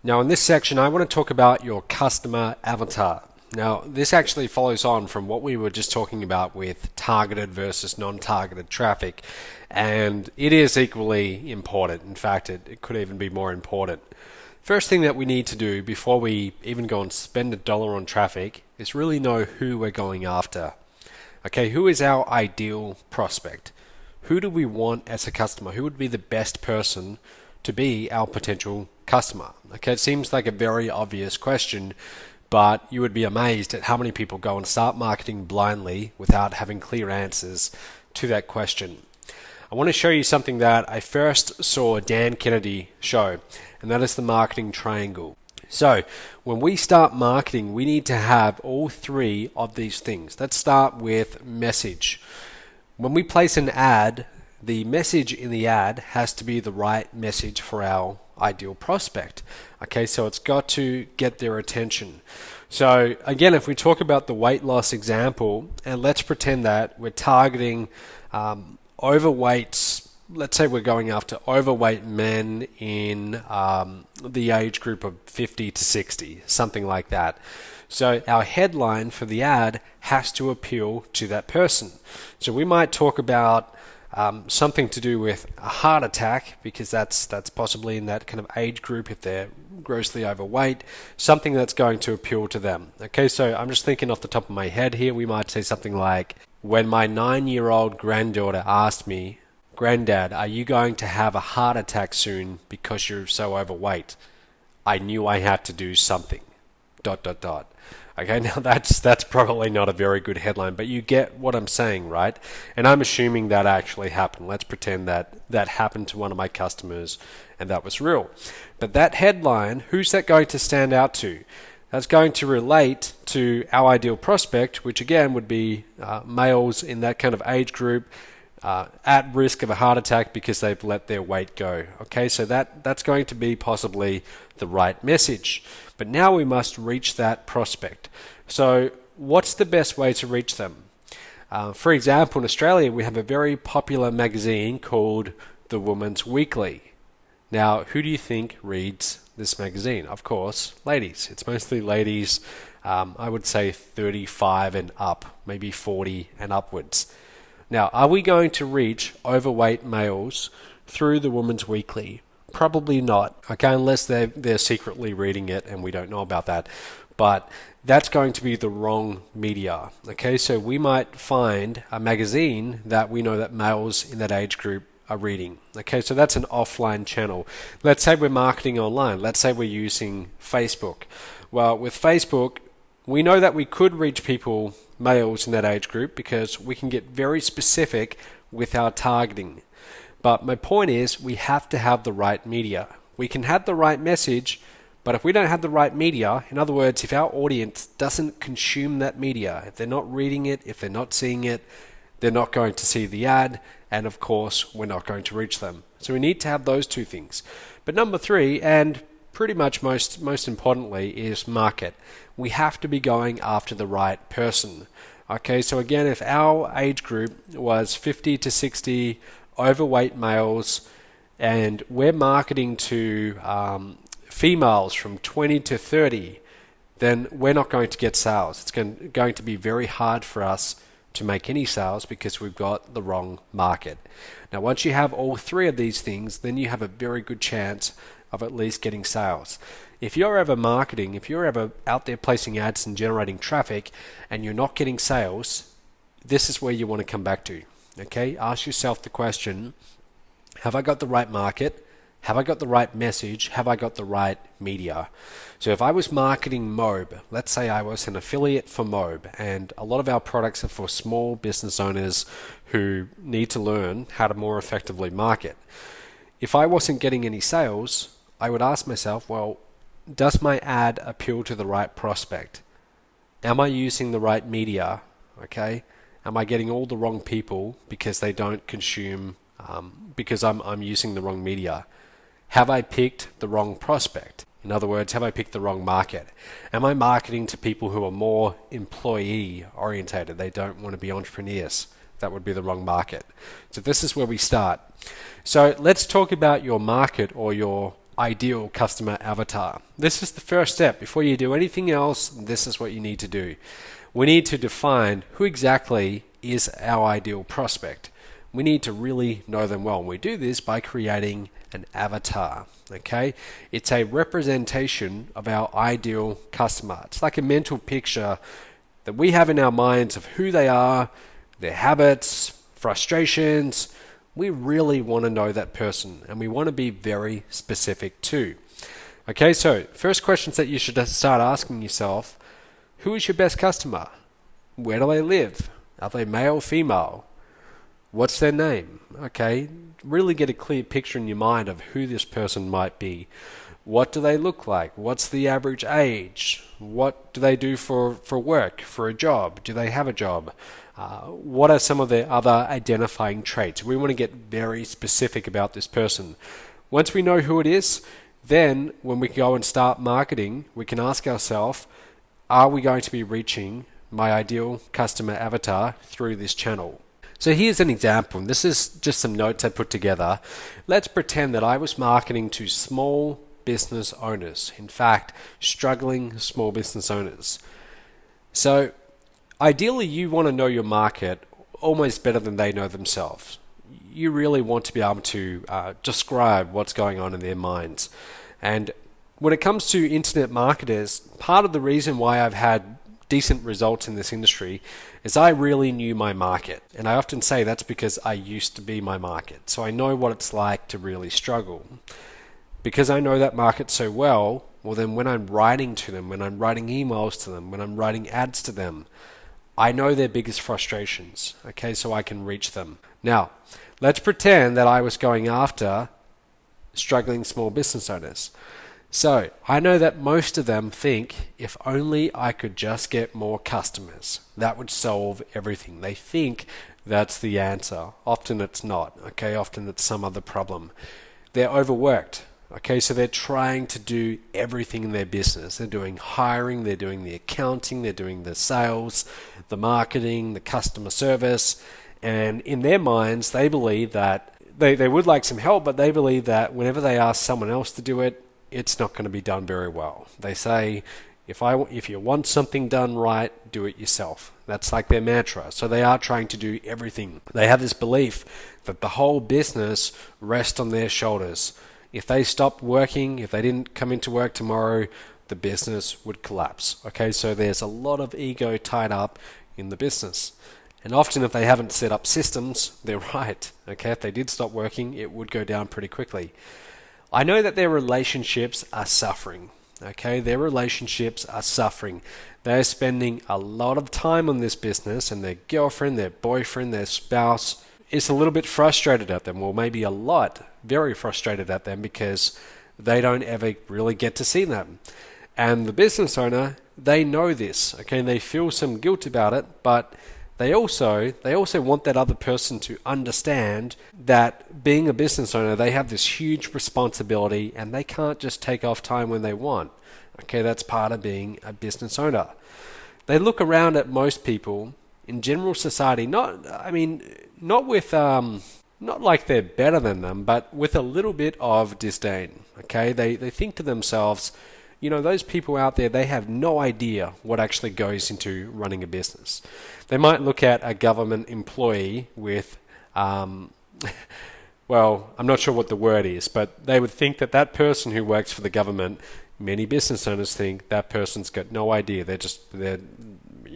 Now in this section, I want to talk about your customer avatar. Now this actually follows on from what we were just talking about with targeted versus non-targeted traffic, and it is equally important. In fact, it could even be more important. First thing that we need to do before we even go and spend $1 on traffic is really know who we're going after. Okay, who is our ideal prospect? Who do we want as a customer? Who would be the best person to be our potential customer? Okay, it seems like a very obvious question, but you would be amazed at how many people go and start marketing blindly without having clear answers to that question. I want to show you something that I first saw Dan Kennedy show, and that is the marketing triangle. So when we start marketing, we need to have all three of these things. Let's start with message. When we place an ad, the message in the ad has to be the right message for our ideal prospect. Okay, so it's got to get their attention. So again, if we talk about the weight loss example, and let's pretend that we're targeting overweight, let's say we're going after overweight men in the age group of 50 to 60, something like that. So our headline for the ad has to appeal to that person. So we might talk about something to do with a heart attack, because that's possibly in that kind of age group if they're grossly overweight, something that's going to appeal to them. Okay, so I'm just thinking off the top of my head here, we might say something like, when my 9-year-old granddaughter asked me, "Granddad, are you going to have a heart attack soon because you're so overweight?" I knew I had to do something. ... Okay, now that's probably not a very good headline, but you get what I'm saying, right? And I'm assuming that actually happened. Let's pretend that happened to one of my customers and that was real. But that headline, who's that going to stand out to? That's going to relate to our ideal prospect, which again would be males in that kind of age group, at risk of a heart attack because they've let their weight go. Okay, so that's going to be possibly the right message. But now we must reach that prospect. So what's the best way to reach them? For example, in Australia, we have a very popular magazine called The Woman's Weekly. Now, who do you think reads this magazine? Of course, ladies. It's mostly ladies, I would say 35 and up, maybe 40 and upwards. Now, are we going to reach overweight males through the Woman's Weekly? Probably not, okay, unless they're secretly reading it and we don't know about that. But that's going to be the wrong media, okay? So we might find a magazine that we know that males in that age group are reading. Okay, so that's an offline channel. Let's say we're marketing online. Let's say we're using Facebook. Well, with Facebook, we know that we could reach people, males in that age group, because we can get very specific with our targeting. But my point is, we have to have the right media. We can have the right message, but if we don't have the right media, in other words, if our audience doesn't consume that media, if they're not reading it, if they're not seeing it, they're not going to see the ad, and of course, we're not going to reach them. So we need to have those two things. But number three, and pretty much most importantly, is market. We have to be going after the right person. Okay, so again, if our age group was 50 to 60 overweight males, and we're marketing to females from 20 to 30, then we're not going to get sales. It's going to be very hard for us to make any sales because we've got the wrong market. Now, once you have all three of these things, then you have a very good chance of at least getting sales. If you're ever marketing, if you're ever out there placing ads and generating traffic and you're not getting sales, this is where you want to come back to. Okay, ask yourself the question, have I got the right market? Have I got the right message? Have I got the right media? So if I was marketing Mobe, let's say I was an affiliate for Mobe, and a lot of our products are for small business owners who need to learn how to more effectively market. If I wasn't getting any sales, I would ask myself, well, does my ad appeal to the right prospect? Am I using the right media? Okay, am I getting all the wrong people because they don't consume, because I'm using the wrong media? Have I picked the wrong prospect? In other words, have I picked the wrong market? Am I marketing to people who are more employee orientated? They don't want to be entrepreneurs. That would be the wrong market. So this is where we start. So let's talk about your market or your ideal customer avatar. This is the first step. Before you do anything else, this is what you need to do. We need to define who exactly is our ideal prospect. We need to really know them well. And we do this by creating an avatar. Okay? It's a representation of our ideal customer. It's like a mental picture that we have in our minds of who they are, their habits, frustrations. We really want to know that person, and we want to be very specific too. Okay, so first questions that you should start asking yourself: who is your best customer? Where do they live? Are they male, female? What's their name? Okay, really get a clear picture in your mind of who this person might be. What do they look like? What's the average age? What do they do for work, for a job? Do they have a job? What are some of their other identifying traits? We want to get very specific about this person. Once we know who it is, then when we go and start marketing, we can ask ourselves, are we going to be reaching my ideal customer avatar through this channel? So here's an example. This is just some notes I put together. Let's pretend that I was marketing to small business owners. In fact, struggling small business owners. So ideally, you want to know your market almost better than they know themselves. You really want to be able to describe what's going on in their minds. And when it comes to internet marketers, part of the reason why I've had decent results in this industry is I really knew my market. And I often say that's because I used to be my market. So I know what it's like to really struggle. Because I know that market so well, then when I'm writing to them, when I'm writing emails to them, when I'm writing ads to them, I know their biggest frustrations, okay, so I can reach them. Now, let's pretend that I was going after struggling small business owners. So, I know that most of them think, if only I could just get more customers, that would solve everything. They think that's the answer. Often it's not, okay, often it's some other problem. They're overworked. Okay, so they're trying to do everything in their business. They're doing hiring, they're doing the accounting, they're doing the sales, the marketing, the customer service. And in their minds, they believe that they would like some help, but they believe that whenever they ask someone else to do it, it's not going to be done very well. They say, if you want something done right, do it yourself. That's like their mantra. So they are trying to do everything. They have this belief that the whole business rests on their shoulders. If they stopped working, if they didn't come into work tomorrow, the business would collapse. Okay, so there's a lot of ego tied up in the business. And often if they haven't set up systems, they're right. Okay, if they did stop working, it would go down pretty quickly. I know that their relationships are suffering. Okay, their relationships are suffering. They're spending a lot of time on this business, and their girlfriend, their boyfriend, their spouse is a little bit frustrated at them, or maybe a lot, very frustrated at them because they don't ever really get to see them. And the business owner, they know this, okay, and they feel some guilt about it, but they also want that other person to understand that being a business owner, they have this huge responsibility and they can't just take off time when they want. Okay, that's part of being a business owner. They look around at most people in general society, not like they're better than them, but with a little bit of disdain. Okay, they think to themselves, those people out there, they have no idea what actually goes into running a business. They might look at a government employee with, well, I'm not sure what the word is, but they would think that person who works for the government, many business owners think that person's got no idea.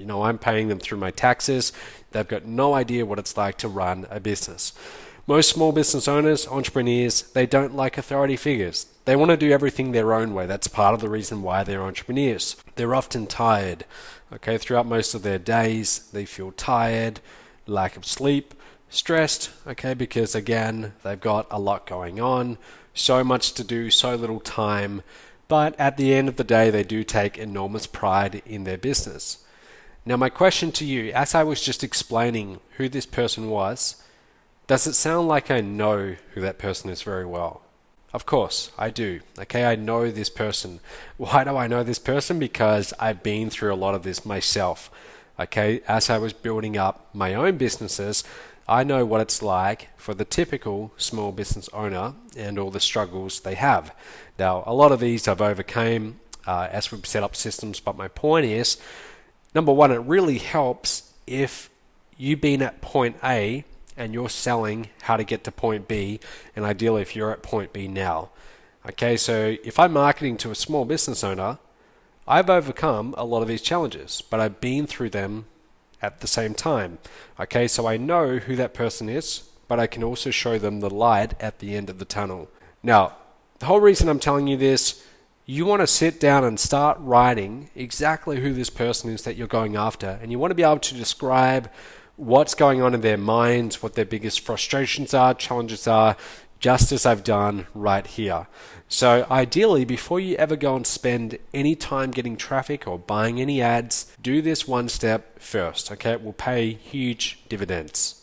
I'm paying them through my taxes. They've got no idea what it's like to run a business. Most small business owners, entrepreneurs, they don't like authority figures. They want to do everything their own way. That's part of the reason why they're entrepreneurs. They're often tired. Okay, throughout most of their days, they feel tired, lack of sleep, stressed, okay, because again, they've got a lot going on, so much to do, so little time, but at the end of the day, they do take enormous pride in their business. Now, my question to you, as I was just explaining who this person was, does it sound like I know who that person is very well? Of course, I do. Okay, I know this person. Why do I know this person? Because I've been through a lot of this myself. Okay, as I was building up my own businesses, I know what it's like for the typical small business owner and all the struggles they have. Now, a lot of these I've overcame as we've set up systems, but my point is, number one, it really helps if you've been at point A and you're selling how to get to point B, and ideally if you're at point B now. Okay, so if I'm marketing to a small business owner, I've overcome a lot of these challenges, but I've been through them at the same time. Okay, so I know who that person is, but I can also show them the light at the end of the tunnel. Now, the whole reason I'm telling you this, you want to sit down and start writing exactly who this person is that you're going after, and you want to be able to describe what's going on in their minds, what their biggest frustrations are, challenges are, just as I've done right here. So ideally, before you ever go and spend any time getting traffic or buying any ads, do this one step first, okay? It will pay huge dividends.